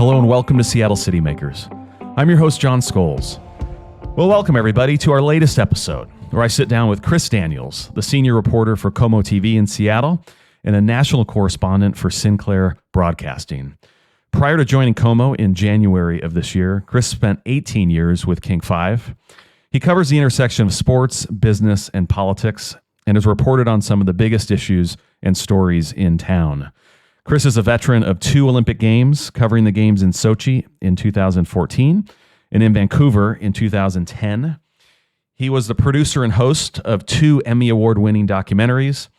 Hello and welcome to Seattle City Makers. I'm your host, John Scholes. Well, welcome everybody to our latest episode, where I sit down with Chris Daniels, the senior reporter for KOMO TV in Seattle and a national correspondent for Sinclair Broadcasting. Prior to joining KOMO in January of this year, Chris spent 18 years with King 5. He covers the intersection of sports, business, and politics, and has reported on some of the biggest issues and stories in town. Chris is a veteran of 2 Olympic Games, covering the Games in Sochi in 2014 and in Vancouver in 2010. He was the producer and host of 2 Emmy Award-winning documentaries.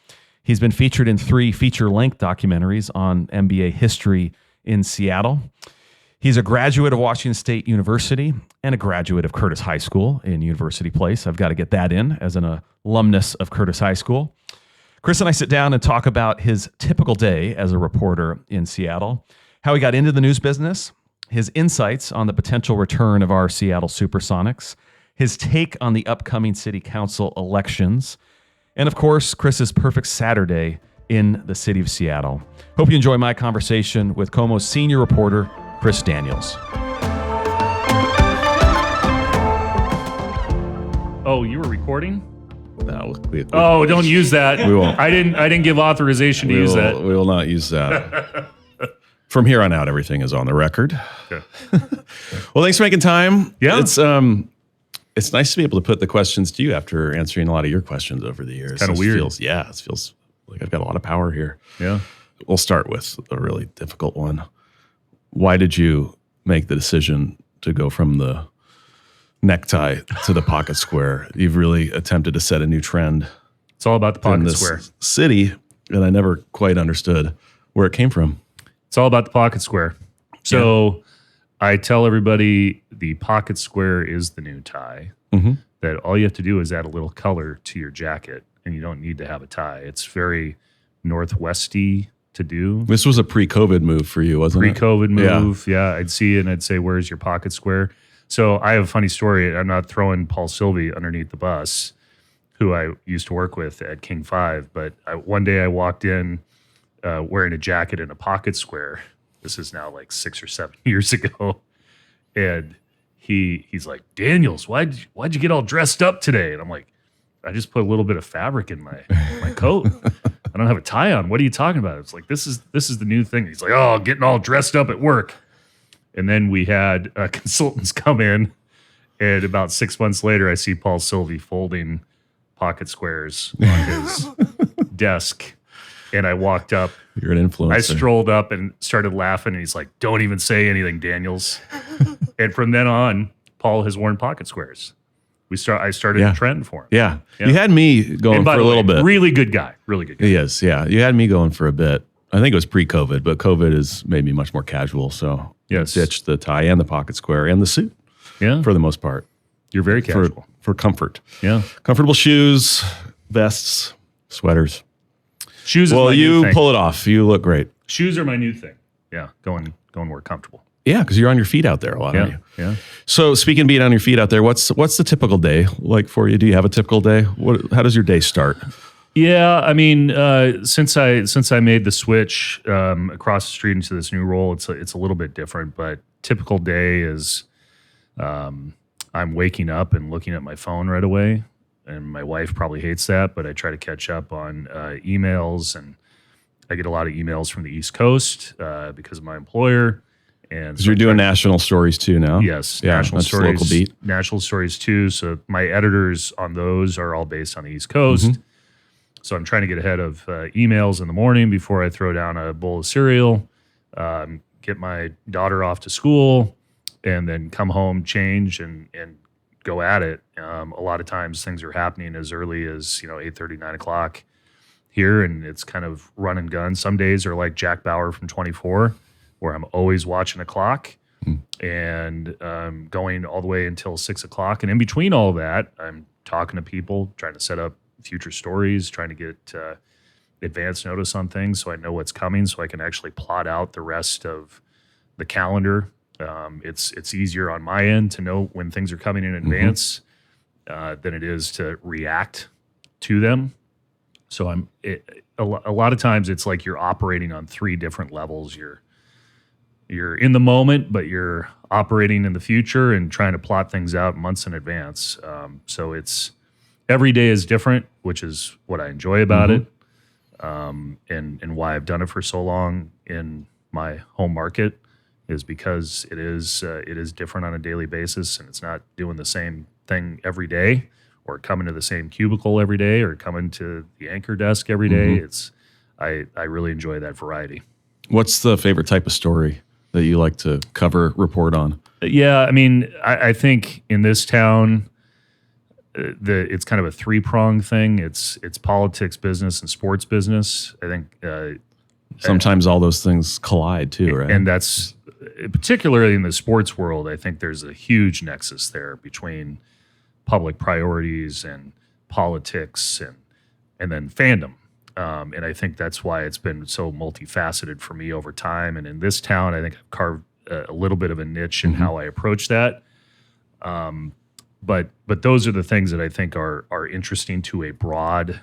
He's been featured in 3 feature-length documentaries on NBA history in Seattle. He's a graduate of Washington State University and a graduate of Curtis High School in University Place. I've got to get that in as an alumnus of Curtis High School. Chris and I sit down and talk about his typical day as a reporter in Seattle, how he got into the news business, his insights on the potential return of our Seattle Supersonics, his take on the upcoming city council elections, and of course, Chris's perfect Saturday in the city of Seattle. Hope you enjoy my conversation with KOMO's senior reporter, Chris Daniels. Oh, you were recording? No, don't use that. We won't. I didn't give authorization to use that. We will not use that. From here on out, everything is on the record. Okay. Well, thanks for making time. Yeah. It's nice to be able to put the questions to you after answering a lot of your questions over the years. Kind of weird. It feels like I've got a lot of power here. Yeah. We'll start with a really difficult one. Why did you make the decision to go from the necktie to the pocket square? You've really attempted to set a new trend. It's all about the in pocket this square. city, and I never quite understood where it came from. It's all about the pocket square. So I tell everybody the pocket square is the new tie. Mm-hmm. That all you have to do is add a little color to your jacket, and you don't need to have a tie. It's very Northwesty to do. This was a pre-COVID move for you, wasn't it? Pre-COVID move. Yeah. I'd see it and I'd say, where's your pocket square? So I have a funny story. I'm not throwing Paul Sylvie underneath the bus, who I used to work with at King 5. But one day I walked in wearing a jacket and a pocket square. This is now like 6 or 7 years ago. And he's like, Daniels, why'd you get all dressed up today? And I'm like, I just put a little bit of fabric in my coat. I don't have a tie on. What are you talking about? It's like, this is the new thing. He's like, oh, getting all dressed up at work. And then we had consultants come in, and about 6 months later, I see Paul Sylvie folding pocket squares on his desk. And I walked up. You're an influencer. I strolled up and started laughing, and he's like, don't even say anything, Daniels. And from then on, Paul has worn pocket squares. I started a trend for him. Yeah. You had me going for a little bit. Really good guy. Really good guy. He is, yeah. You had me going for a bit. I think it was pre-COVID, but COVID has made me much more casual. So yes, ditched the tie and the pocket square and the suit. Yeah, for the most part. You're very casual for comfort. Yeah, comfortable shoes, vests, sweaters. Shoes. Well, you pull it off. You look great. Shoes are my new thing. Yeah, going where comfortable. Yeah, because you're on your feet out there a lot, aren't you? Yeah. So speaking of being on your feet out there, what's the typical day like for you? Do you have a typical day? How does your day start? Yeah, I mean, since I made the switch across the street into this new role, it's a little bit different. But typical day is, I'm waking up and looking at my phone right away, and my wife probably hates that, but I try to catch up on emails, and I get a lot of emails from the East Coast because of my employer. And so you're doing national stories too now? Yes, yeah, national that's stories, local beat. National stories too. So my editors on those are all based on the East Coast. Mm-hmm. So I'm trying to get ahead of emails in the morning before I throw down a bowl of cereal, get my daughter off to school, and then come home, change, and go at it. A lot of times things are happening as early as 8:30, 9 o'clock here, and it's kind of run and gun. Some days are like Jack Bauer from 24, where I'm always watching a clock and going all the way until 6 o'clock. And in between all that, I'm talking to people, trying to set up future stories, trying to get advance notice on things so I know what's coming, so I can actually plot out the rest of the calendar. It's easier on my end to know when things are coming in advance than it is to react to them. So a lot of times it's like you're operating on 3 different levels. You're you're in the moment, but you're operating in the future and trying to plot things out months in advance. So it's every day is different, which is what I enjoy about it, and why I've done it for so long in my home market is because it is different on a daily basis, and it's not doing the same thing every day, or coming to the same cubicle every day, or coming to the anchor desk every day. I really enjoy that variety. What's the favorite type of story that you like to cover, report on? Yeah, I mean, I think in this town, it's kind of a three-pronged thing. It's politics, business, and sports business. I think Sometimes all those things collide too, right? and that's particularly in the sports world. I think there's a huge nexus there between public priorities and politics and then fandom. And I think that's why it's been so multifaceted for me over time. And in this town, I think I've carved a little bit of a niche in how I approach that. But those are the things that I think are interesting to a broad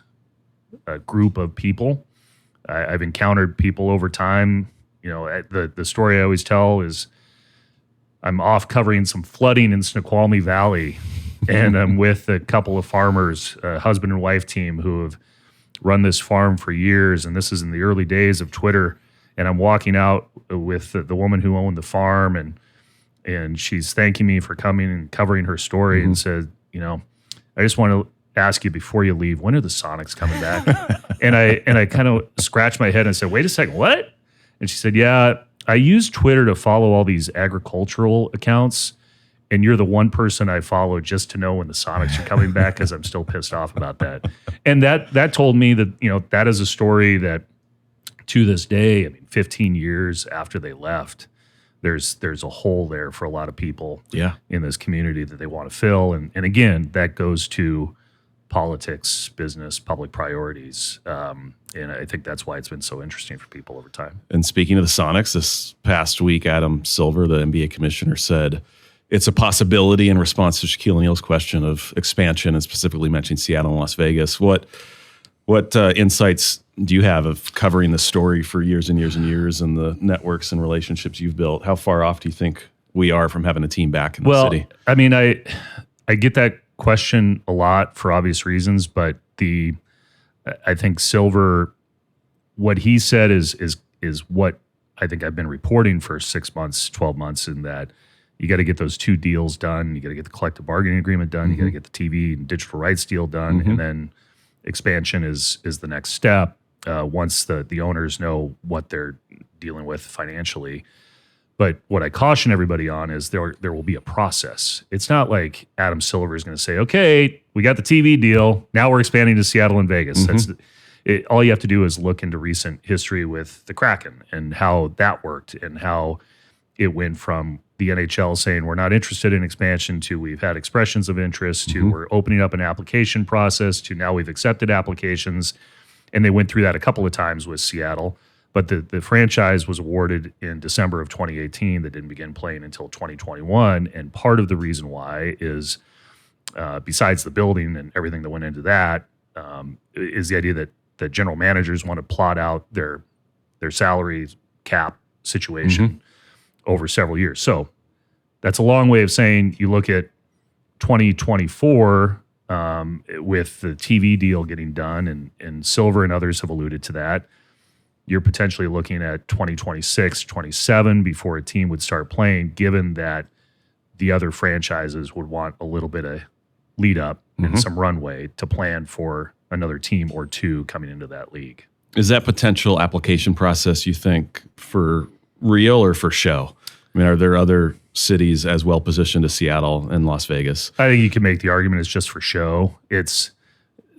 group of people. I've encountered people over time. You know, the story I always tell is I'm off covering some flooding in Snoqualmie Valley, and I'm with a couple of farmers, a husband and wife team who have run this farm for years, and this is in the early days of Twitter. And I'm walking out with the woman who owned the farm, and she's thanking me for coming and covering her story, and said, you know, I just want to ask you before you leave, when are the Sonics coming back? and I kind of scratched my head and said, wait a second, what? And she said, yeah, I use Twitter to follow all these agricultural accounts, and you're the one person I follow just to know when the Sonics are coming back, because I'm still pissed off about that. And that told me that, you know, that is a story that to this day, I mean, 15 years after they left, there's a hole there for a lot of people in this community that they want to fill. And again, that goes to politics, business, public priorities. And I think that's why it's been so interesting for people over time. And speaking of the Sonics, this past week, Adam Silver, the NBA commissioner, said it's a possibility in response to Shaquille O'Neal's question of expansion, and specifically mentioning Seattle and Las Vegas. What insights do you have of covering this story for years and years and years, and the networks and relationships you've built? How far off do you think we are from having a team back in the city? I mean, I get that question a lot for obvious reasons, but I think Silver, what he said is what I think I've been reporting for 6 months, 12 months, in that you got to get those two deals done. You got to get the collective bargaining agreement done. You got to get the TV and digital rights deal done, and then expansion is the next step. Once the owners know what they're dealing with financially. But what I caution everybody on is there will be a process. It's not like Adam Silver is going to say, okay, we got the TV deal, now we're expanding to Seattle and Vegas. All you have to do is look into recent history with the Kraken and how that worked, and how it went from the NHL saying we're not interested in expansion to we've had expressions of interest to we're opening up an application process to now we've accepted applications. And they went through that a couple of times with Seattle. But the franchise was awarded in December of 2018 that didn't begin playing until 2021. And part of the reason why is, besides the building and everything that went into that, is the idea that general managers want to plot out their salary cap situation over several years. So that's a long way of saying you look at 2024 with the TV deal getting done, and Silver and others have alluded to that. You're potentially looking at 2026, 27 before a team would start playing, given that the other franchises would want a little bit of lead up and some runway to plan for another team or two coming into that league. Is that potential application process, you think, for real or for show? I mean, are there other cities as well positioned as Seattle and Las Vegas? I think you can make the argument it's just for show. It's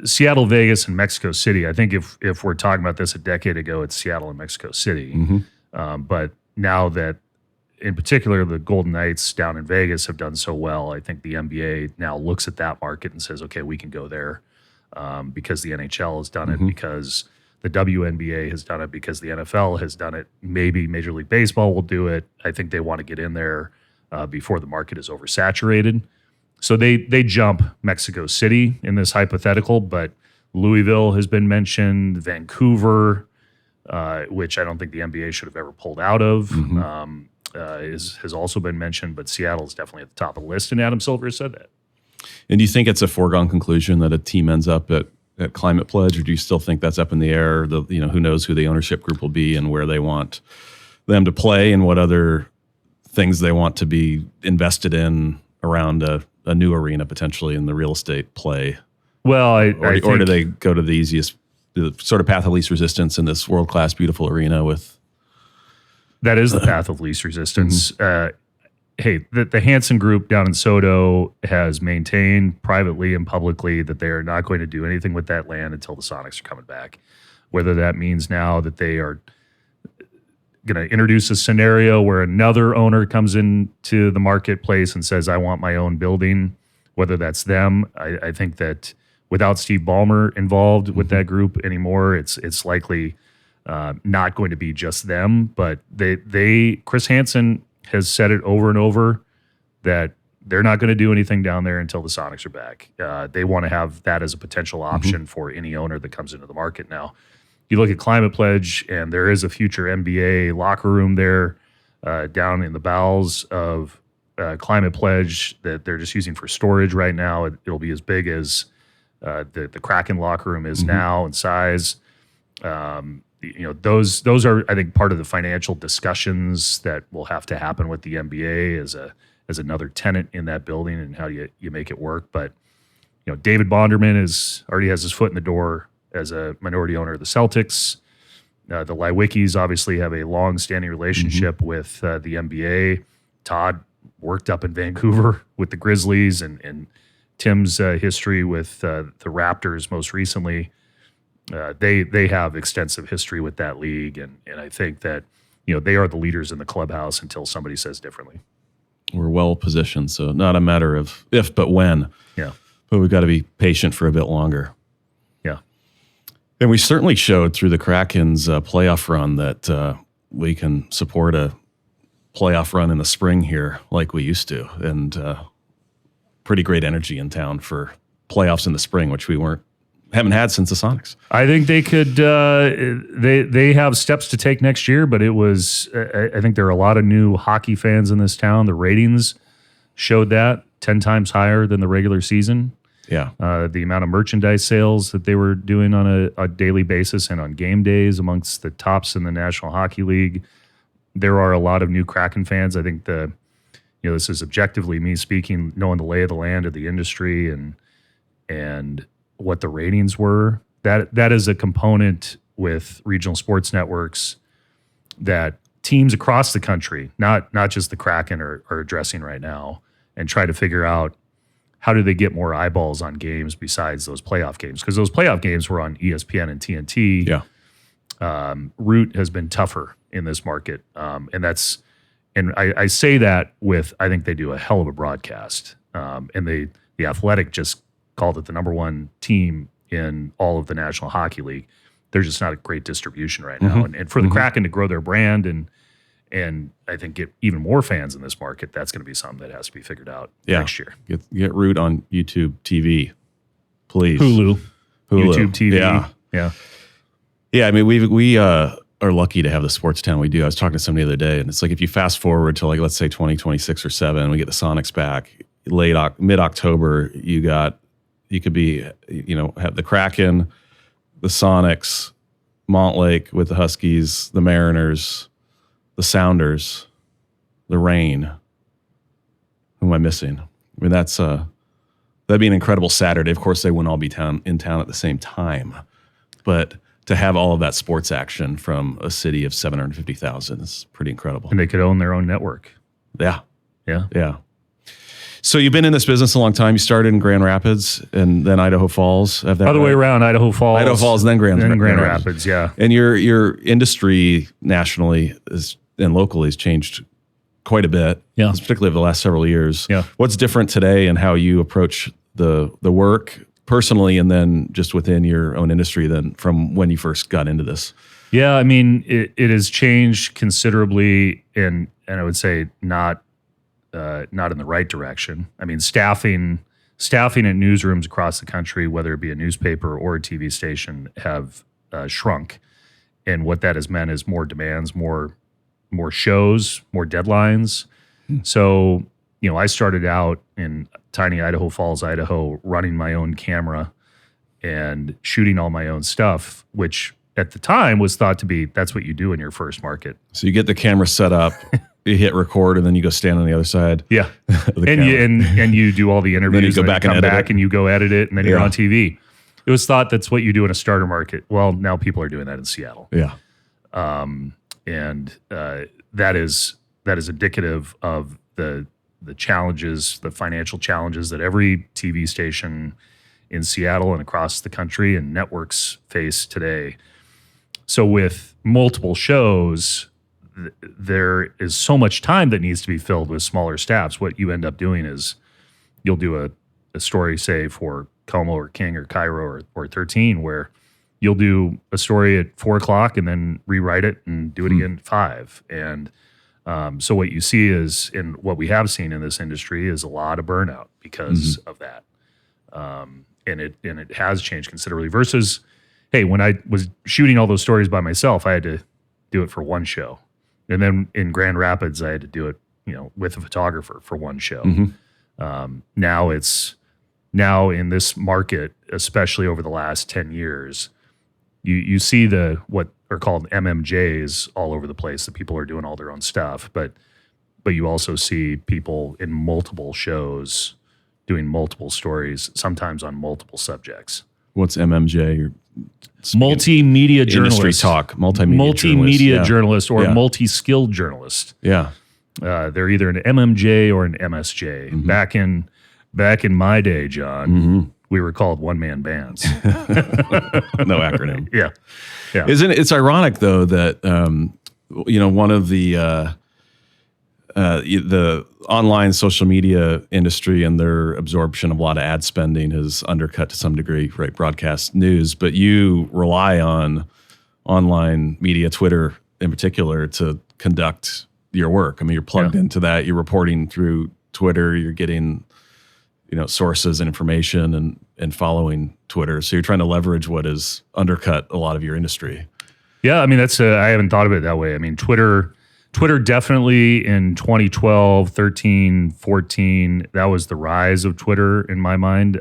Seattle, Vegas, and Mexico City. I think if we're talking about this a decade ago, it's Seattle and Mexico City. But now that, in particular, the Golden Knights down in Vegas have done so well, I think the NBA now looks at that market and says, okay, we can go there because the NHL has done it, because the WNBA has done it, because the NFL has done it. Maybe Major League Baseball will do it. I think they want to get in there before the market is oversaturated. So they jump Mexico City in this hypothetical, but Louisville has been mentioned, Vancouver, which I don't think the NBA should have ever pulled out of. has also been mentioned, but Seattle is definitely at the top of the list, and Adam Silver said that. And do you think it's a foregone conclusion that a team ends up at Climate Pledge, or do you still think that's up in the air? Who knows who the ownership group will be and where they want them to play and what other things they want to be invested in around a new arena potentially in the real estate play? Well, or do they go to the sort of path of least resistance in this world-class, beautiful arena with? That is the path of least resistance. Hey, the Hanson Group down in SoDo has maintained privately and publicly that they are not going to do anything with that land until the Sonics are coming back. Whether that means now that they are going to introduce a scenario where another owner comes into the marketplace and says, I want my own building, whether that's them. I think that without Steve Ballmer involved with that group anymore, it's likely not going to be just them. But Chris Hansen has said it over and over that they're not going to do anything down there until the Sonics are back. They want to have that as a potential option for any owner that comes into the market now. You look at Climate Pledge, and there is a future NBA locker room there down in the bowels of Climate Pledge that they're just using for storage right now. It'll be as big as the Kraken locker room is now in size. Those are, I think, part of the financial discussions that will have to happen with the NBA as another tenant in that building and how you make it work. But David Bonderman already has his foot in the door as a minority owner of the Celtics. The Leiwickis obviously have a long-standing relationship with the NBA. Todd worked up in Vancouver with the Grizzlies, and Tim's history with the Raptors most recently. They have extensive history with that league, and I think that they are the leaders in the clubhouse until somebody says differently. We're well positioned, so not a matter of if but when. Yeah, but we've got to be patient for a bit longer. Yeah, and we certainly showed through the Kraken's playoff run that we can support a playoff run in the spring here like we used to, and pretty great energy in town for playoffs in the spring, which we haven't had since the Sonics. I think they could. They have steps to take next year, but it was. I think there are a lot of new hockey fans in this town. The ratings showed that 10 times higher than the regular season. Yeah, the amount of merchandise sales that they were doing on a daily basis and on game days amongst the tops in the National Hockey League. There are a lot of new Kraken fans. I think this is objectively me speaking, knowing the lay of the land of the industry and what the ratings were. That is a component with regional sports networks that teams across the country, not just the Kraken, are addressing right now and try to figure out how do they get more eyeballs on games besides those playoff games, because those playoff games were on ESPN and TNT. Yeah, Root has been tougher in this market, and I say that with, I think they do a hell of a broadcast, and the Athletic just called it the number one team in all of the National Hockey League. There's just not a great distribution right now. And for the Kraken to grow their brand and I think get even more fans in this market, that's going to be something that has to be figured out next year. Get Root on YouTube TV, please. Hulu. YouTube TV. Yeah. I mean, we are lucky to have the sports town we do. I was talking to somebody the other day, and it's like if you fast forward to let's say 2026 or 7, we get the Sonics back mid-October. You could be, have the Kraken, the Sonics, Montlake with the Huskies, the Mariners, the Sounders, the Reign. Who am I missing? I mean, that'd be an incredible Saturday. Of course, they wouldn't all be in town at the same time, but to have all of that sports action from a city of 750,000 is pretty incredible. And they could own their own network. Yeah. Yeah. So you've been in this business a long time. You started in Grand Rapids and then Idaho Falls. Other way around, Idaho Falls, then Grand Rapids. Yeah. And your industry nationally and locally has changed quite a bit. Yeah. Particularly over the last several years. Yeah. What's different today and how you approach the work personally and then just within your own industry than from when you first got into this? Yeah, I mean, it has changed considerably, and I would say not in the right direction. I mean, staffing in newsrooms across the country, whether it be a newspaper or a TV station, have shrunk. And what that has meant is more demands, more more shows, more deadlines. So, I started out in tiny Idaho Falls, Idaho, running my own camera and shooting all my own stuff, which at the time was thought to be, that's what you do in your first market. So you get the camera set up, you hit record, and then you go stand on the other side. Yeah. of the And camera. you do all the interviews. go back and come edit back it. and you go edit it, and then you're Yeah. on TV. It was thought that's what you do in a starter market. Well, now people are doing that in Seattle. Yeah. And that is indicative of the challenges, the financial challenges that every TV station in Seattle and across the country and networks face today. So with multiple shows, there is so much time that needs to be filled with smaller staffs. What you end up doing is you'll do a story, say, for Como or King or Cairo or 13, where you'll do a story at 4:00 and then rewrite it and do it again at 5. And so what you see is, and what we have seen in this industry, is a lot of burnout because of that. And it has changed considerably versus, hey, when I was shooting all those stories by myself, I had to do it for one show. And then in Grand Rapids, I had to do it, with a photographer for one show. Now in this market, especially over the last 10 years, you see what are called MMJs all over the place, that people are doing all their own stuff, but you also see people in multiple shows doing multiple stories, sometimes on multiple subjects. What's MMJ? You're Multimedia journalist. industry talk. Multimedia journalist or Yeah. multi-skilled journalist. Yeah. They're either an MMJ or an MSJ. Back in my day, John, we were called one-man bands. No acronym. Yeah. Isn't it's ironic though that one of the online social media industry and their absorption of a lot of ad spending has undercut to some degree, right, broadcast news, but you rely on online media, Twitter in particular, to conduct your work. I mean, you're plugged into that. You're reporting through Twitter. You're getting sources and information and following Twitter. So you're trying to leverage what has undercut a lot of your industry. Yeah, I mean, I haven't thought of it that way. I mean, Twitter definitely in 2012, 13, 14, that was the rise of Twitter in my mind.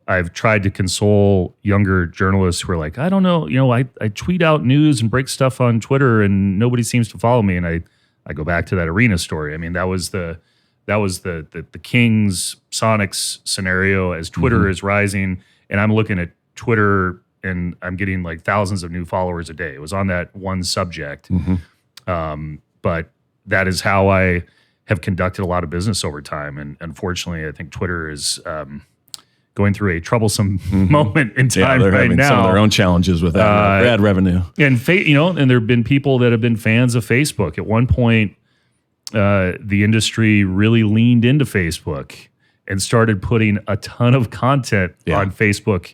I've tried to console younger journalists who are like, I don't know, I tweet out news and break stuff on Twitter and nobody seems to follow me. And I go back to that arena story. I mean, that was the Kings Sonics scenario as Twitter is rising, and I'm looking at Twitter and I'm getting like thousands of new followers a day. It was on that one subject. But that is how I have conducted a lot of business over time. And unfortunately, I think Twitter is going through a troublesome moment in time they're right having now. some of their own challenges with ad revenue. And and there have been people that have been fans of Facebook. At one point, the industry really leaned into Facebook and started putting a ton of content on Facebook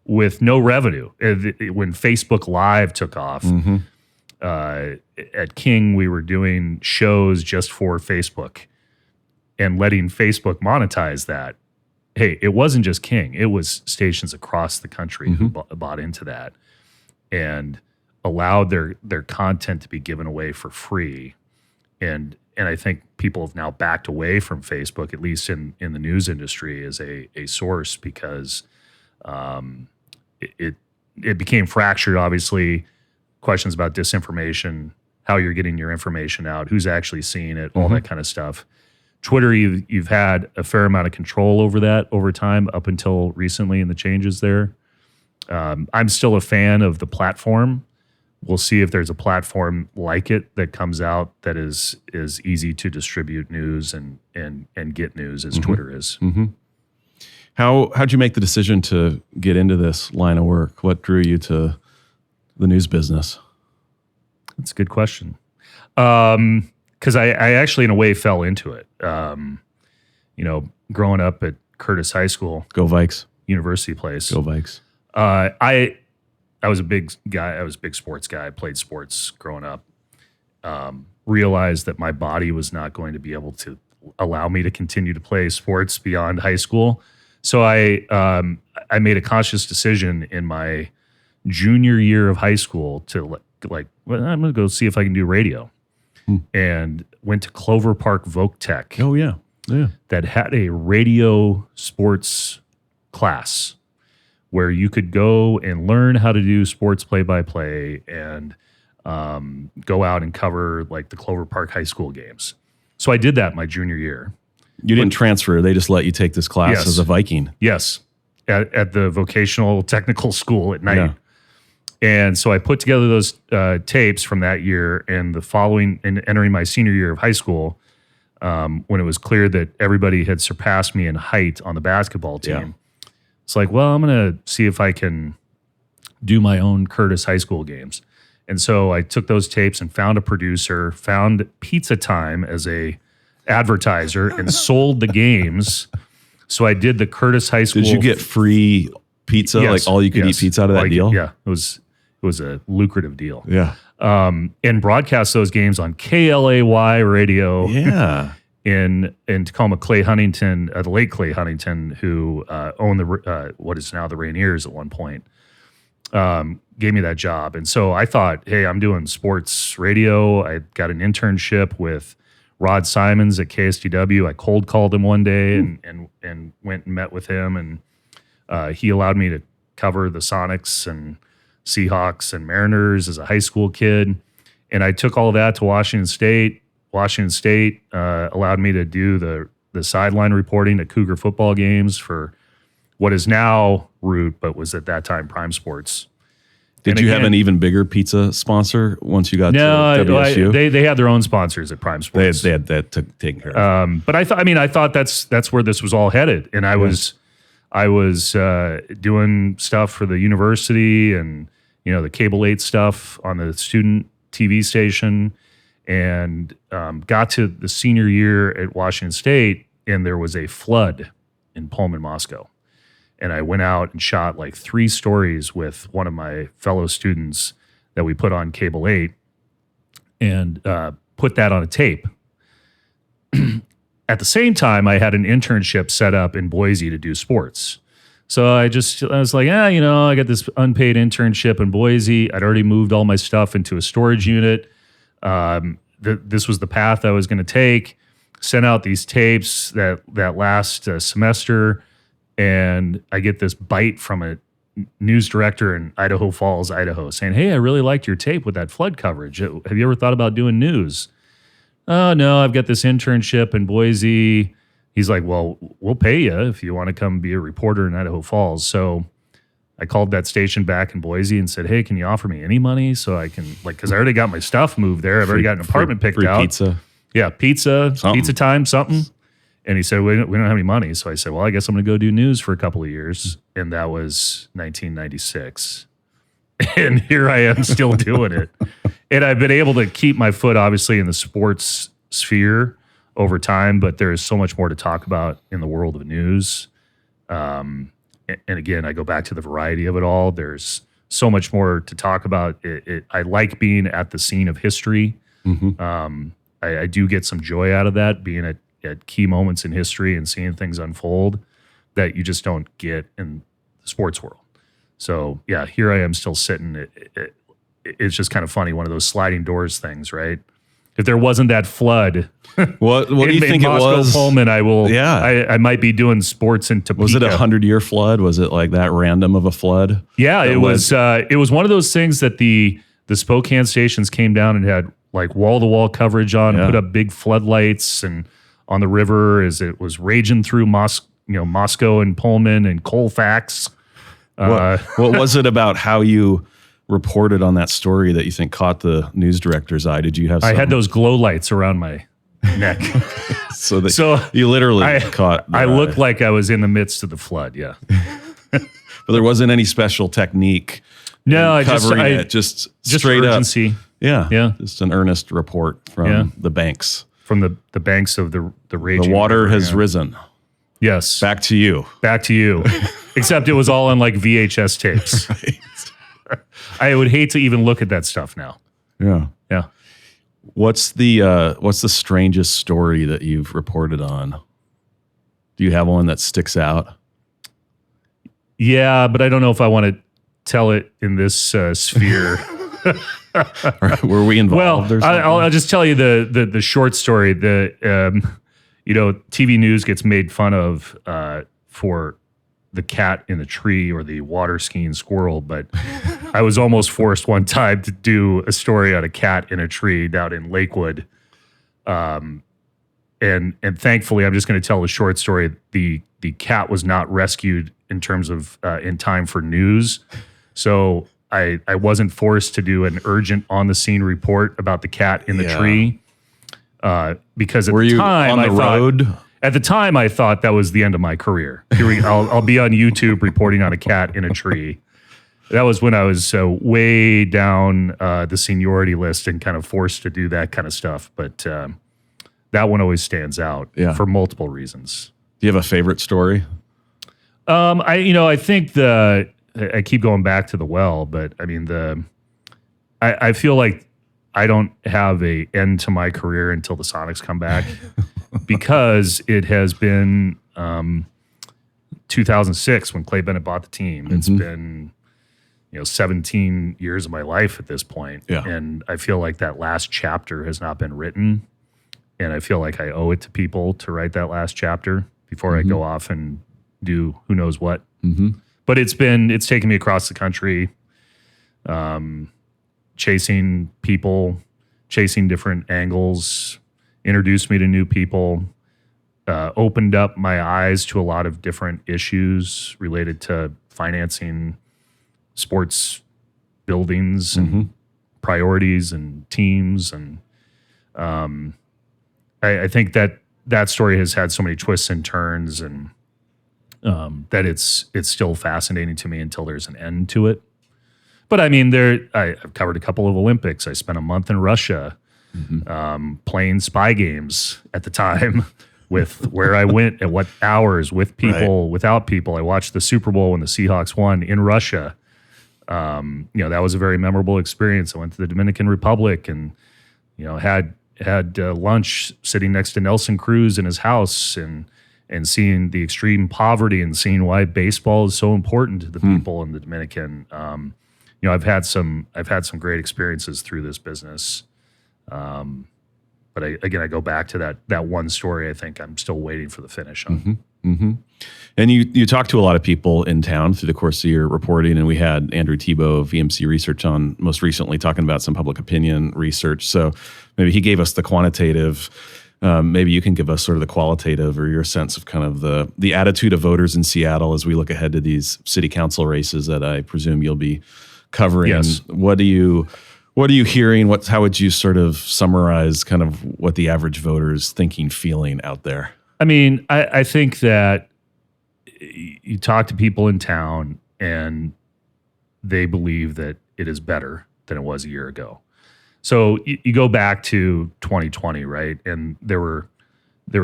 with no revenue. When Facebook Live took off, at King, we were doing shows just for Facebook and letting Facebook monetize that. Hey, it wasn't just King. It was stations across the country who bought into that and allowed their content to be given away for free. And I think people have now backed away from Facebook, at least in the news industry, as a source because it became fractured, obviously. Questions about disinformation, how you're getting your information out, who's actually seeing it, all that kind of stuff. Twitter, you've had a fair amount of control over that over time up until recently and the changes there. I'm still a fan of the platform. We'll see if there's a platform like it that comes out that is easy to distribute news and get news as Twitter is. How'd you make the decision to get into this line of work? What drew you to the news business? That's a good question. Because I actually, in a way, fell into it. Growing up at Curtis High School, Go Vikes. University Place. Go Vikes. I was a big guy. I was a big sports guy. I played sports growing up. Realized that my body was not going to be able to allow me to continue to play sports beyond high school. So I made a conscious decision in my junior year of high school to I'm going to go see if I can do radio. and went to Clover Park Voc Tech Oh yeah. Yeah. that had a radio sports class where you could go and learn how to do sports play-by-play and go out and cover like the Clover Park High School games. So I did that my junior year. You didn't transfer. They just let you take this class Yes. as a Viking. Yes, at the vocational technical school at night. Yeah. And so I put together those tapes from that year and the following, and entering my senior year of high school, when it was clear that everybody had surpassed me in height on the basketball team. Yeah. It's like, well, I'm going to see if I can do my own Curtis High School games. And so I took those tapes and found a producer, found Pizza Time as a advertiser, and sold the games. So I did the Curtis High School. Did you get free pizza? Yes, Like all you could yes. eat pizza out of that Like, deal? Yeah, it was a lucrative deal. Yeah. And broadcast those games on KLAY radio Yeah. in Tacoma. Clay Huntington, the late Clay Huntington, who owned the what is now the Rainiers at one point, gave me that job. And so I thought, hey, I'm doing sports radio. I got an internship with Rod Simons at KSTW. I cold called him one day and went and met with him, and he allowed me to cover the Sonics and Seahawks and Mariners as a high school kid. And I took all of that to Washington State. Washington State allowed me to do the sideline reporting at Cougar football games for what is now Root, but was at that time Prime Sports. Did And you have again- an even bigger pizza sponsor once you got No, to WSU? they had their own sponsors at Prime Sports. They had that taken care of. But I thought that's where this was all headed, and I was doing stuff for the university and the Cable 8 stuff on the student TV station, and got to the senior year at Washington State, and there was a flood in Pullman, Moscow, and I went out and shot like 3 stories with one of my fellow students that we put on Cable 8, and put that on a tape. At the same time, I had an internship set up in Boise to do sports. So I was like, I got this unpaid internship in Boise. I'd already moved all my stuff into a storage unit. This was the path I was going to take. Sent out these tapes that last semester, and I get this bite from a news director in Idaho Falls, Idaho, saying, "Hey, I really liked your tape with that flood coverage. Have you ever thought about doing news?" "Oh, no, I've got this internship in Boise." He's like, "Well, we'll pay you if you want to come be a reporter in Idaho Falls." So I called that station back in Boise and said, "Hey, can you offer me any money so I can, because I already got my stuff moved there. I've already got an apartment picked free out. pizza. Yeah, pizza Something. time, something." And he said, we don't have any money. So I said, well, I guess I'm going to go do news for a couple of years. And that was 1996. And here I am still doing it. And I've been able to keep my foot, obviously, in the sports sphere over time, but there is so much more to talk about in the world of news. And again, I go back to the variety of it all. There's so much more to talk about. I like being at the scene of history. Mm-hmm. I do get some joy out of that, being at key moments in history and seeing things unfold that you just don't get in the sports world. So yeah, here I am still sitting. It's just kind of funny, one of those sliding doors things, right? If there wasn't that flood, What do you in think it Moscow, was? Pullman, Yeah. I might be doing sports in Topeka. Was it 100-year flood? Was it like that random of a flood? Yeah, That it was one of those things that the Spokane stations came down and had like wall-to-wall coverage on, and Yeah. put up big floodlights and on the river as it was raging through Moscow and Pullman and Colfax. What was it about how you reported on that story that you think caught the news director's eye? Did you have I had something those glow lights around my neck. so that So you literally I caught I their looked eye. like I was in the midst of the flood. Yeah. But there wasn't any special technique No, in covering I it. Just just straight urgency up. Yeah. Yeah. Just an earnest report from Yeah. the banks. from the banks of the raging The water river, has yeah. risen. Yes. Back to you. Back to you. Except it was all on like VHS tapes. I would hate to even look at that stuff now. Yeah. Yeah. What's the strangest story that you've reported on? Do you have one that sticks out? Yeah, but I don't know if I want to tell it in this sphere. Were we Well, involved or something? I'll just tell you the short story. TV news gets made fun of for the cat in the tree or the water skiing squirrel, but I was almost forced one time to do a story on a cat in a tree down in Lakewood. And thankfully, I'm just going to tell a short story. The cat was not rescued in terms of in time for news, so I wasn't forced to do an urgent on the scene report about the cat in the tree because at Were the you time on the road? At the time, I thought that was the end of my career. I'll be on YouTube reporting on a cat in a tree. That was when I was way down the seniority list and kind of forced to do that kind of stuff. But that one always stands out for multiple reasons. Do you have a favorite story? I think I keep going back to the well, but I mean I feel like I don't have a end to my career until the Sonics come back because it has been 2006 when Clay Bennett bought the team. It's been 17 years of my life at this point. Yeah. And I feel like that last chapter has not been written. And I feel like I owe it to people to write that last chapter before I go off and do who knows what. But it's taken me across the country, chasing people, chasing different angles, introduced me to new people, opened up my eyes to a lot of different issues related to financing sports buildings and priorities and teams. And I think that story has had so many twists and turns, and that it's still fascinating to me until there's an end to it. But I mean, I've covered a couple of Olympics. I spent a month in Russia playing spy games at the time with where I went at what hours, with people, without people. I watched the Super Bowl when the Seahawks won in Russia. That was a very memorable experience. I went to the Dominican Republic and had lunch sitting next to Nelson Cruz in his house and seeing the extreme poverty and seeing why baseball is so important to the people in the Dominican. I've had some great experiences through this business. But I go back to that one story. I think I'm still waiting for the finish on. And you talked to a lot of people in town through the course of your reporting, and we had Andrew Tebow of VMC Research on most recently talking about some public opinion research. So maybe he gave us the quantitative. Maybe you can give us sort of the qualitative or your sense of kind of the attitude of voters in Seattle as we look ahead to these city council races that I presume you'll be covering. Yes. What are you hearing? How would you sort of summarize kind of what the average voter is thinking, feeling out there? I mean, I think that you talk to people in town and they believe that it is better than it was a year ago. So you go back to 2020, right? And there were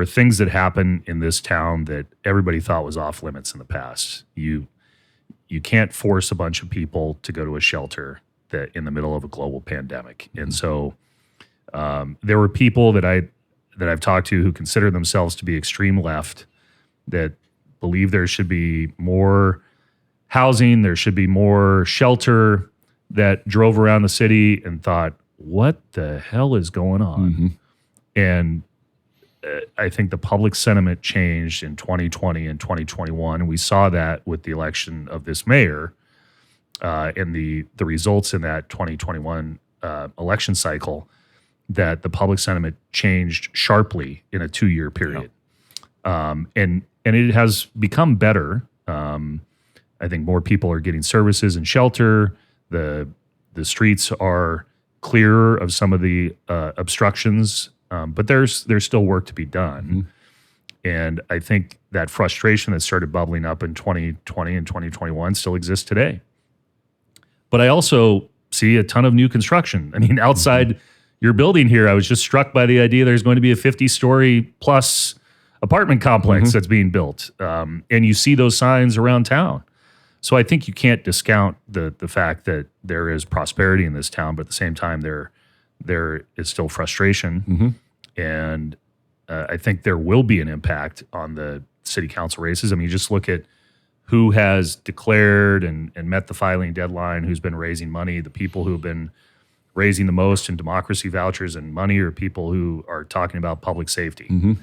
things that happened in this town that everybody thought was off limits in the past. You can't force a bunch of people to go to a shelter that in the middle of a global pandemic. And so there were people that I've talked to who consider themselves to be extreme left, that believe there should be more housing, there should be more shelter, that drove around the city and thought, what the hell is going on? And I think the public sentiment changed in 2020 and 2021. And we saw that with the election of this mayor and the results in that 2021 election cycle, that the public sentiment changed sharply in a 2-year period. And it has become better. I think more people are getting services and shelter. The streets are clearer of some of the obstructions, but there's still work to be done. And I think that frustration that started bubbling up in 2020 and 2021 still exists today. But I also see a ton of new construction. I mean, outside your building here, I was just struck by the idea there's going to be a 50-story plus apartment complex that's being built. And you see those signs around town. So I think you can't discount the fact that there is prosperity in this town, but at the same time, there is still frustration. And I think there will be an impact on the city council races. I mean, you just look at who has declared and met the filing deadline, who's been raising money. The people who have been raising the most in democracy vouchers and money are people who are talking about public safety.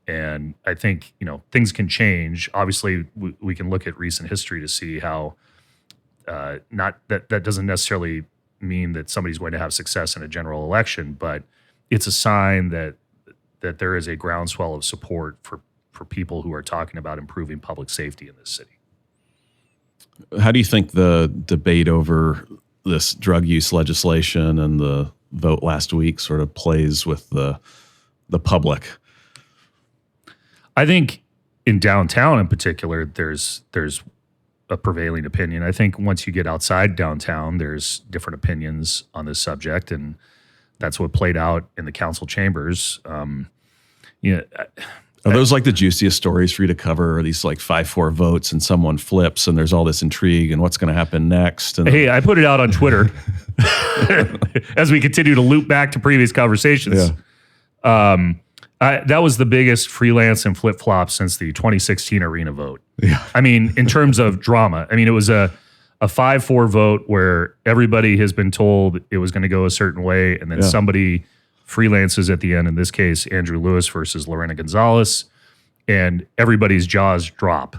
And I think, things can change. Obviously, we can look at recent history to see how not that doesn't necessarily mean that somebody's going to have success in a general election, but it's a sign that there is a groundswell of support for people who are talking about improving public safety in this city. How do you think the debate over this drug use legislation and the vote last week sort of plays with the public? I think in downtown in particular, there's a prevailing opinion. I think once you get outside downtown, there's different opinions on this subject, and that's what played out in the council chambers. Are those like the juiciest stories for you to cover? Are these like 5-4 votes and someone flips and there's all this intrigue and what's going to happen next? And hey, I put it out on Twitter as we continue to loop back to previous conversations. That was the biggest freelance and flip-flop since the 2016 arena vote. I mean, in terms of drama, it was a 5-4 vote where everybody has been told it was going to go a certain way, and then somebody freelances at the end, in this case, Andrew Lewis versus Lorena Gonzalez, and everybody's jaws drop.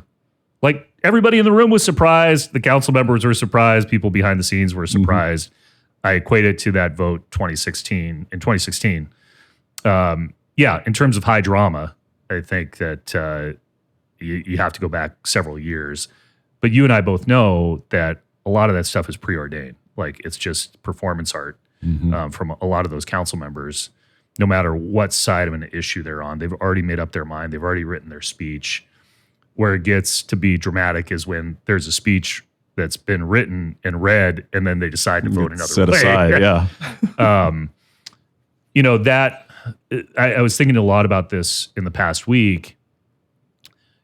Like, everybody in the room was surprised. The council members were surprised. People behind the scenes were surprised. I equate it to that vote in 2016. In terms of high drama, I think that you have to go back several years. But you and I both know that a lot of that stuff is preordained. Like, it's just performance art from a lot of those council members, no matter what side of an issue they're on. They've already made up their mind. They've already written their speech. Where it gets to be dramatic is when there's a speech that's been written and read, and then they decide to vote another set way. aside, I was thinking a lot about this in the past week.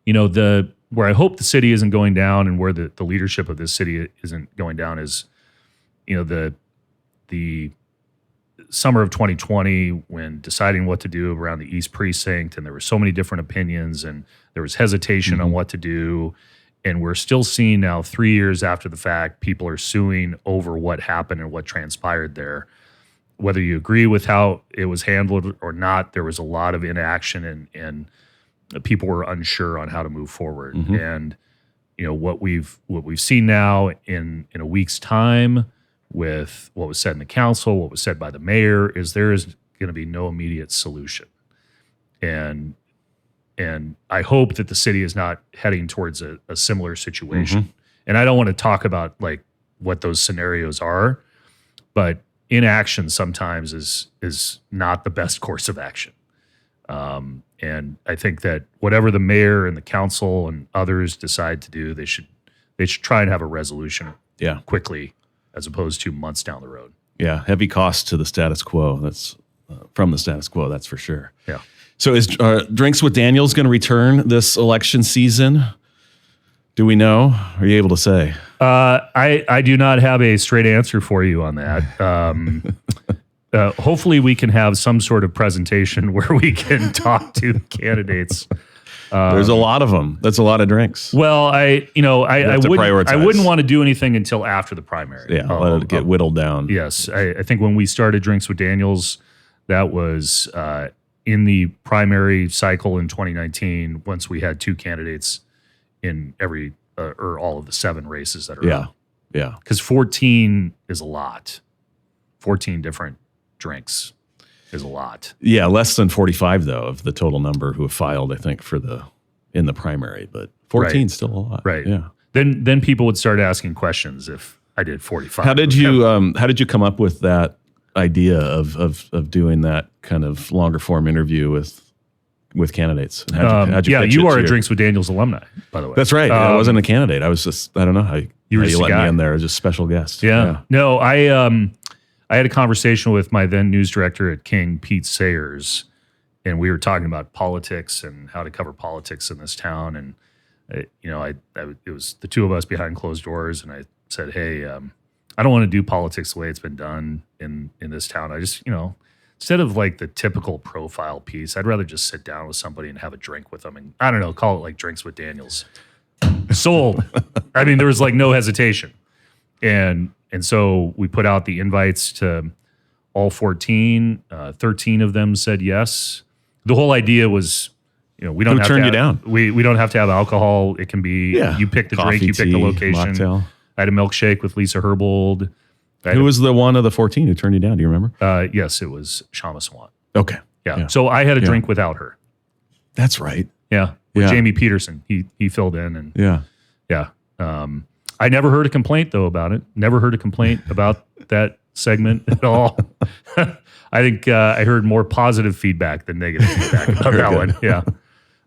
Where I hope the city isn't going down, and where the leadership of this city isn't going down, is, the summer of 2020, when deciding what to do around the East Precinct, and there were so many different opinions, and there was hesitation on what to do. And we're still seeing now, 3 years after the fact, people are suing over what happened and what transpired there. Whether you agree with how it was handled or not, there was a lot of inaction, and people were unsure on how to move forward. And what we've seen now in a week's time, with what was said in the council, what was said by the mayor, is there is going to be no immediate solution. And I hope that the city is not heading towards a similar situation. And I don't want to talk about like what those scenarios are, but inaction sometimes is not the best course of action. And I think that whatever the mayor and the council and others decide to do, they should try and have a resolution quickly, as opposed to months down the road. Yeah, heavy cost to the status quo. That's from the status quo, that's for sure. Yeah. So is Drinks with Daniels going to return this election season? Do we know? Are you able to say? I do not have a straight answer for you on that. Hopefully we can have some sort of presentation where we can talk to candidates. There's a lot of them. That's a lot of drinks. Well, I prioritize. wouldn't want to do anything until after the primary. Yeah, let it get whittled down. Yes. I think when we started Drinks with Daniels, that was in the primary cycle in 2019, once we had 2 candidates in every or all of the 7 races that are up. Yeah. Because 14 is a lot. 14 different drinks is a lot. Yeah, less than 45 though of the total number who have filed, I think, in the primary, but 14 is still a lot. Right. Yeah. Then people would start asking questions if I did 45. How did you come up with that idea of doing that kind of longer form interview with candidates? How'd you pitch you it are to a Drinks with Daniels alumni, by the way. That's right. I wasn't a candidate. I was just, I don't know how you let me in there as a special guest. Yeah. No, I had a conversation with my then news director at King, Pete Sayers, and we were talking about politics and how to cover politics in this town. And it was the 2 of us behind closed doors, and I said, "Hey, I don't want to do politics the way it's been done in this town. I just, instead of like the typical profile piece, I'd rather just sit down with somebody and have a drink with them, and I don't know, call it like Drinks with Daniels." sold. I mean, there was like no hesitation. And so we put out the invites to all 14. 13 of them said yes. The whole idea was, we don't Who have turned to you down? We don't have to have alcohol. It can be you pick the Coffee, drink, you pick the tea, location. mocktail. I had a milkshake with Lisa Herbold. Who was the one of the 14 who turned you down? Do you remember? Yes, it was Shama Swan. Okay. Yeah. So I had a drink without her. That's right. Yeah. With Yeah. Jamie Peterson. He filled in and Yeah. I never heard a complaint though about it. Never heard a complaint about that segment at all. I think I heard more positive feedback than negative feedback about that one. Yeah.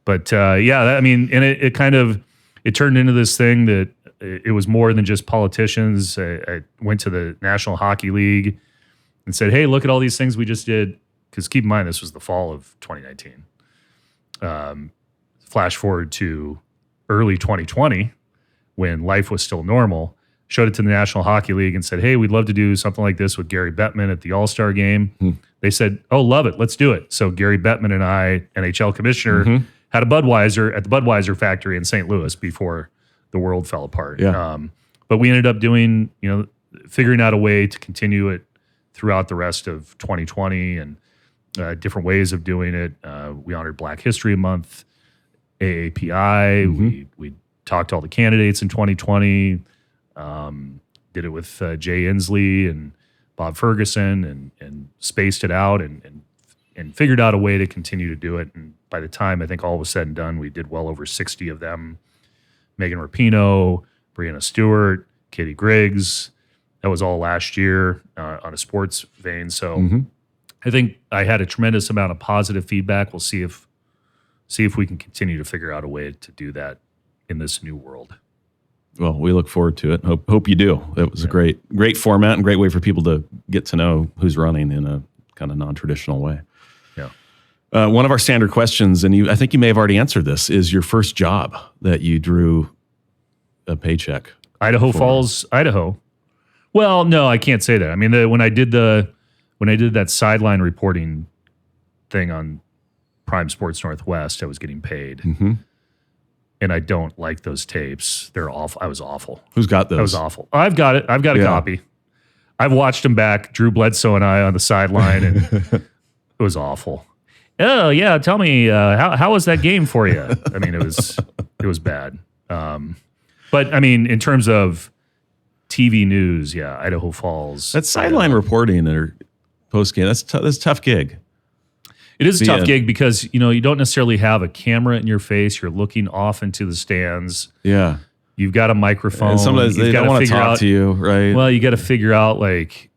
But I mean, and it kind of, it turned into this thing that it was more than just politicians. I went to the National Hockey League and said, hey, look at all these things we just did. Because keep in mind, this was the fall of 2019. Flash forward to early 2020, when life was still normal, showed it to the National Hockey League and said, hey, we'd love to do something like this with Gary Bettman at the All-Star game. They said, oh, love it. Let's do it. So Gary Bettman and I, NHL commissioner, had a Budweiser at the Budweiser factory in St. Louis before the world fell apart. Yeah. But we ended up doing, figuring out a way to continue it throughout the rest of 2020 and different ways of doing it. We honored Black History Month, AAPI. We talked to all the candidates in 2020. Did it with Jay Inslee and Bob Ferguson and spaced it out and figured out a way to continue to do it. And by the time I think all was said and done, we did well over 60 of them. Megan Rapinoe, Brianna Stewart, Katie Griggs. That was all last year on a sports vein. So I think I had a tremendous amount of positive feedback. We'll see if we can continue to figure out a way to do that in this new world. Well, we look forward to it. Hope you do. It was a great format and great way for people to get to know who's running in a kind of non-traditional way. Yeah. One of our standard questions, and I think you may have already answered this, is your first job that you drew a paycheck. Idaho Falls, Idaho. Well, no, I can't say that. I mean, when I did that sideline reporting thing on Prime Sports Northwest, I was getting paid. And I don't like those tapes. They're awful. I was awful. Who's got those? I was awful. I've got it. I've got a copy. I've watched them back, Drew Bledsoe and I on the sideline, and it was awful. Oh yeah, tell me how was that game for you? I mean, it was bad. But I mean, in terms of TV news, Idaho Falls. That's sideline reporting or post game. That's a tough gig. It is a tough gig because you don't necessarily have a camera in your face. You're looking off into the stands. Yeah, you've got a microphone. And sometimes they don't want to talk to you, right? Well, you got to figure out like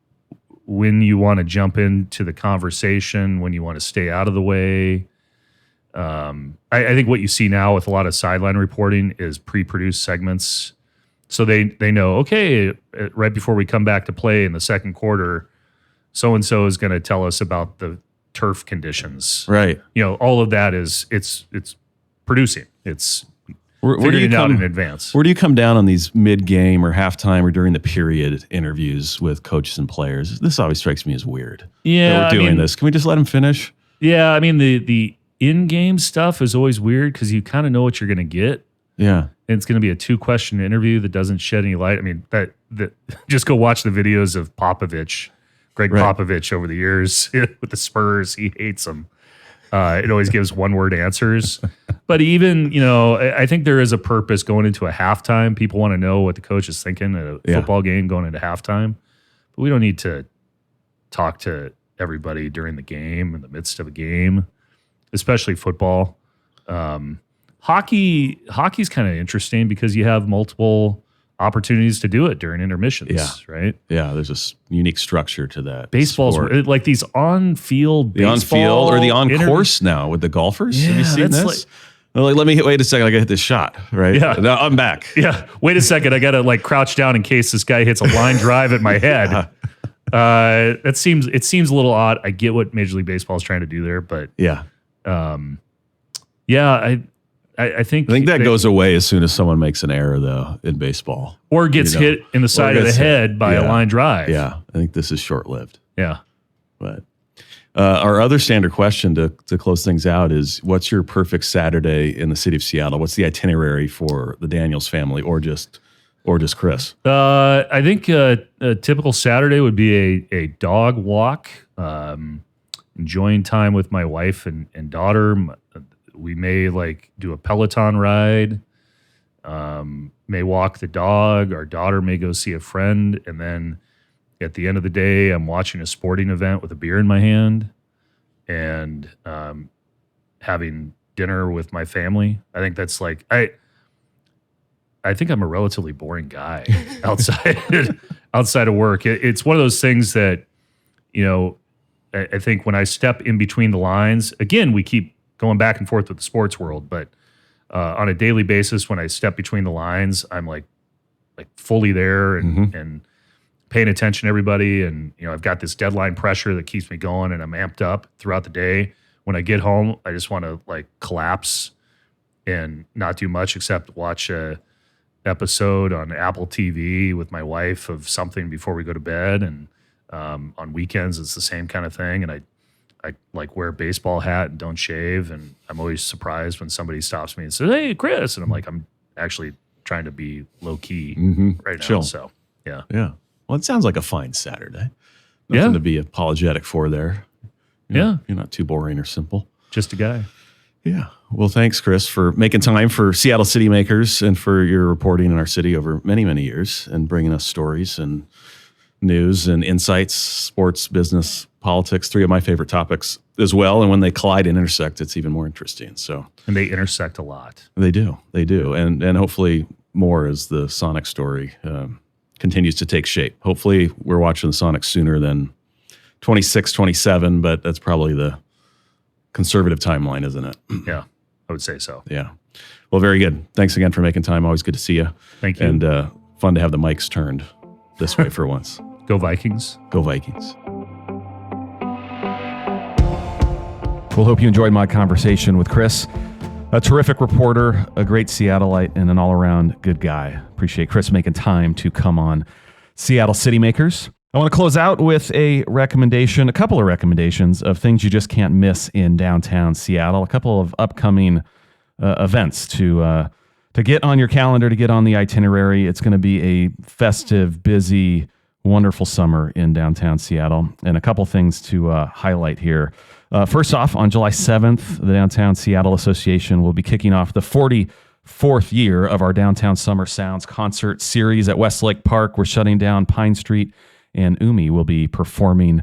when you want to jump into the conversation, when you want to stay out of the way. I think what you see now with a lot of sideline reporting is pre-produced segments. So they know, okay, right before we come back to play in the second quarter, so-and-so is going to tell us about the turf conditions. Right. All of that is it's producing. It's where do figuring you it out come in advance. Where do you come down on these mid-game or halftime or during the period interviews with coaches and players? This always strikes me as weird. Yeah, that we're doing this. Can we just let them finish? Yeah, I mean the in-game stuff is always weird because you kind of know what you're going to get. Yeah. And it's going to be a 2-question interview that doesn't shed any light. I mean, that just go watch the videos of Popovich, Greg Popovich over the years with the Spurs. He hates them. It always gives one-word answers. But even, I think there is a purpose going into a halftime. People want to know what the coach is thinking at a football game going into halftime. But we don't need to talk to everybody during the game, in the midst of a game, especially football. Hockey's kind of interesting because you have multiple opportunities to do it during intermissions, right? Yeah, there's a unique structure to that. Baseball's like these on-field the on-field or the on-course now with the golfers. Have you seen this? Wait a second, I gotta hit this shot, right? Yeah. No, I'm back. Yeah. Wait a second, I gotta crouch down in case this guy hits a line drive at my head. It seems a little odd. I get what Major League Baseball is trying to do there, but I think that goes away as soon as someone makes an error, though, in baseball. Or gets hit in the side of the head by a line drive. Yeah, I think this is short-lived. Yeah. But Our other standard question to close things out is, what's your perfect Saturday in the city of Seattle? What's the itinerary for the Daniels family, or just Chris? I think a typical Saturday would be a dog walk, enjoying time with my wife and daughter. We may do a Peloton ride, may walk the dog. Our daughter may go see a friend. And then at the end of the day, I'm watching a sporting event with a beer in my hand and having dinner with my family. I think that's I think I'm a relatively boring guy outside of work. It's one of those things that, I think when I step in between the lines, again, we keep going back and forth with the sports world, but on a daily basis, when I step between the lines, I'm like fully there and paying attention to everybody. And, I've got this deadline pressure that keeps me going, and I'm amped up throughout the day. When I get home, I just want to collapse and not do much except watch a episode on Apple TV with my wife of something before we go to bed. And on weekends, it's the same kind of thing. And I wear a baseball hat and don't shave. And I'm always surprised when somebody stops me and says, "Hey, Chris." And I'm like, I'm actually trying to be low key right now. Chill. So, yeah. Yeah. Well, it sounds like a fine Saturday. Nothing to be apologetic for there. You're not too boring or simple. Just a guy. Yeah. Well, thanks, Chris, for making time for Seattle City Makers and for your reporting in our city over many, many years and bringing us stories and news and insights, sports, business, politics, three of my favorite topics as well. And when they collide and intersect, it's even more interesting. And they intersect a lot. They do. And hopefully more as the Sonic story continues to take shape. Hopefully we're watching the Sonic sooner than 26, 27, but that's probably the conservative timeline, isn't it? Yeah, I would say so. Yeah. Well, very good. Thanks again for making time. Always good to see you. Thank you. And fun to have the mics turned this way for once. Go Vikings. Go Vikings. Well, hope you enjoyed my conversation with Chris. A terrific reporter, a great Seattleite, and an all-around good guy. Appreciate Chris making time to come on Seattle City Makers. I want to close out with a couple of recommendations of things you just can't miss in downtown Seattle. A couple of upcoming events to get on your calendar, to get on the itinerary. It's going to be a festive, busy, wonderful summer in downtown Seattle, and a couple things to highlight here. First off, on July 7th, the Downtown Seattle Association will be kicking off the 44th year of our Downtown Summer Sounds concert series at Westlake Park. We're shutting down Pine Street, and Umi will be performing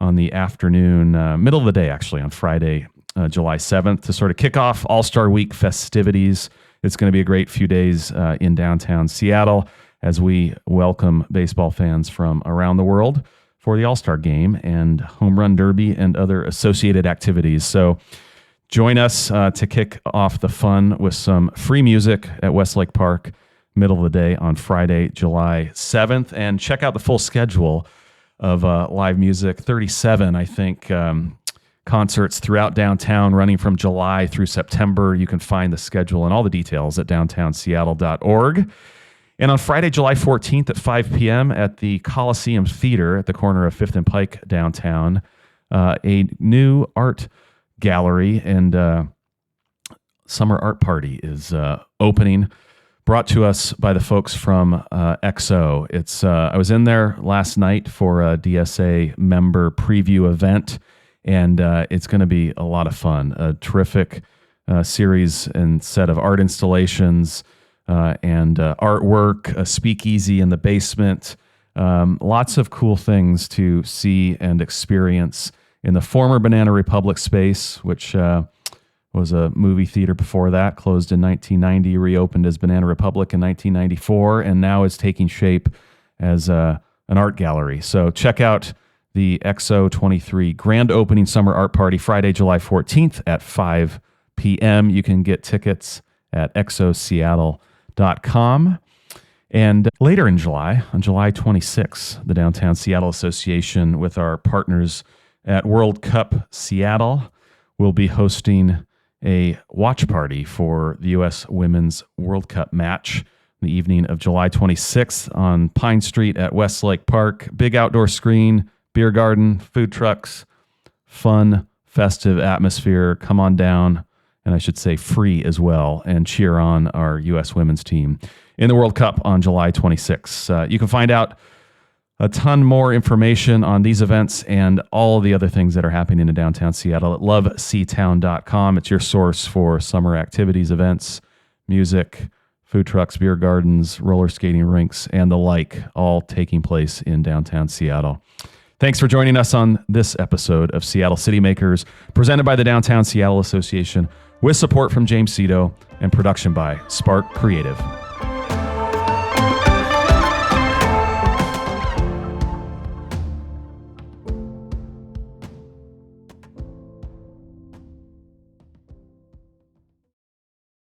on the afternoon, middle of the day, actually, on Friday, July 7th, to sort of kick off All-Star Week festivities. It's going to be a great few days in downtown Seattle as we welcome baseball fans from around the world for the All-Star Game and Home Run Derby and other associated activities. So join us to kick off the fun with some free music at Westlake Park, middle of the day on Friday, July 7th. And check out the full schedule of live music, 37, I think, concerts throughout downtown running from July through September. You can find the schedule and all the details at downtownseattle.org. And on Friday, July 14th at 5 p.m. at the Coliseum Theater at the corner of 5th and Pike downtown, a new art gallery and summer art party is opening, brought to us by the folks from XO. It's I was in there last night for a DSA member preview event, and it's going to be a lot of fun. A terrific series and set of art installations, and artwork, a speakeasy in the basement, lots of cool things to see and experience in the former Banana Republic space, which was a movie theater before that, closed in 1990, reopened as Banana Republic in 1994, and now is taking shape as an art gallery. So check out the XO23 grand opening summer art party Friday, July 14th at 5 p.m. You can get tickets at xoseattle.com. And later in July, on July 26th, the Downtown Seattle Association with our partners at World Cup Seattle will be hosting a watch party for the U.S. Women's World Cup match the evening of July 26th on Pine Street at Westlake Park. Big outdoor screen, beer garden, food trucks, fun, festive atmosphere. Come on down, and I should say free as well, and cheer on our U.S. women's team in the World Cup on July 26th. You can find out a ton more information on these events and all the other things that are happening in downtown Seattle at lovectown.com. It's your source for summer activities, events, music, food trucks, beer gardens, roller skating rinks, and the like, all taking place in downtown Seattle. Thanks for joining us on this episode of Seattle City Makers, presented by the Downtown Seattle Association, with support from James Cito and production by Spark Creative.